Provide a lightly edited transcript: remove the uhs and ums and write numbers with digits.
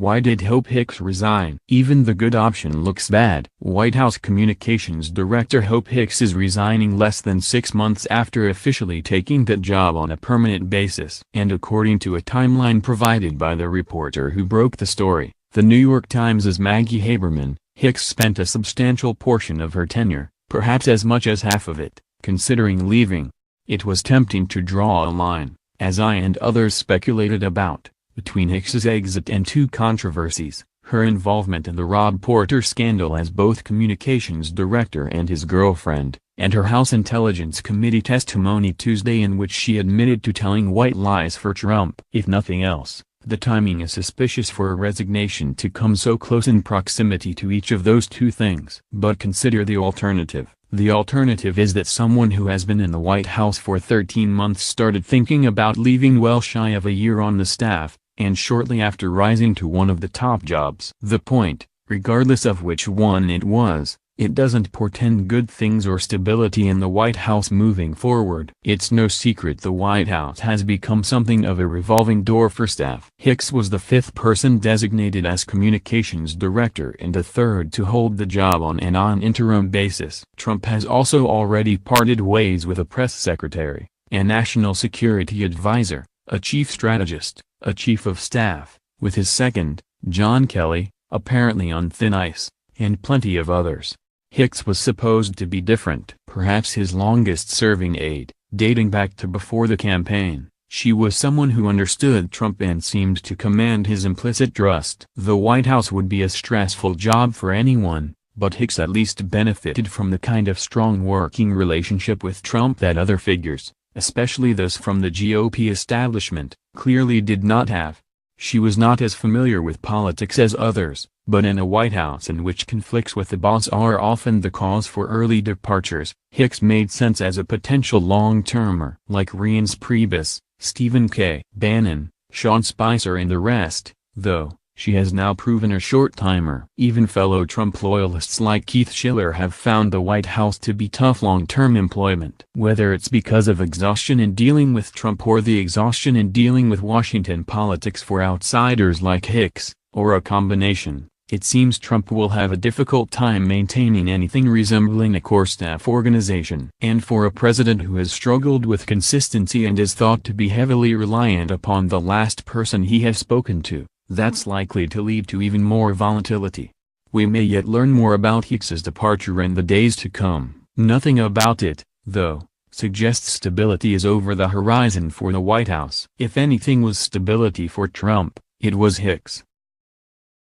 Why did Hope Hicks resign? Even the good option looks bad. White House Communications Director Hope Hicks is resigning less than 6 months after officially taking that job on a permanent basis. And according to a timeline provided by the reporter who broke the story, The New York Times' Maggie Haberman, Hicks spent a substantial portion of her tenure, perhaps as much as half of it, considering leaving. It was tempting to draw a line, as I and others speculated about, between Hicks's exit and two controversies: her involvement in the Rob Porter scandal as both communications director and his girlfriend, and her House Intelligence Committee testimony Tuesday in which she admitted to telling white lies for Trump. If nothing else, the timing is suspicious for a resignation to come so close in proximity to each of those two things. But consider the alternative. The alternative is that someone who has been in the White House for 13 months started thinking about leaving well shy of a year on the staff, and shortly after rising to one of the top jobs. The point, regardless of which one it was, it doesn't portend good things or stability in the White House moving forward. It's no secret the White House has become something of a revolving door for staff. Hicks was the fifth person designated as communications director and the third to hold the job on an interim basis. Trump has also already parted ways with a press secretary, a national security advisor, a chief strategist, a chief of staff, with his second, John Kelly, apparently on thin ice, and plenty of others. Hicks was supposed to be different. Perhaps his longest-serving aide, dating back to before the campaign, she was someone who understood Trump and seemed to command his implicit trust. The White House would be a stressful job for anyone, but Hicks at least benefited from the kind of strong working relationship with Trump that other figures, especially those from the GOP establishment, clearly did not have. She was not as familiar with politics as others, but in a White House in which conflicts with the boss are often the cause for early departures, Hicks made sense as a potential long-termer. Like Reince Priebus, Stephen K. Bannon, Sean Spicer and the rest, though, she has now proven a short-timer. Even fellow Trump loyalists like Keith Schiller have found the White House to be tough long-term employment. Whether it's because of exhaustion in dealing with Trump or the exhaustion in dealing with Washington politics for outsiders like Hicks, or a combination, it seems Trump will have a difficult time maintaining anything resembling a core staff organization. And for a president who has struggled with consistency and is thought to be heavily reliant upon the last person he has spoken to, that's likely to lead to even more volatility. We may yet learn more about Hicks's departure in the days to come. Nothing about it, though, suggests stability is over the horizon for the White House. If anything was stability for Trump, it was Hicks.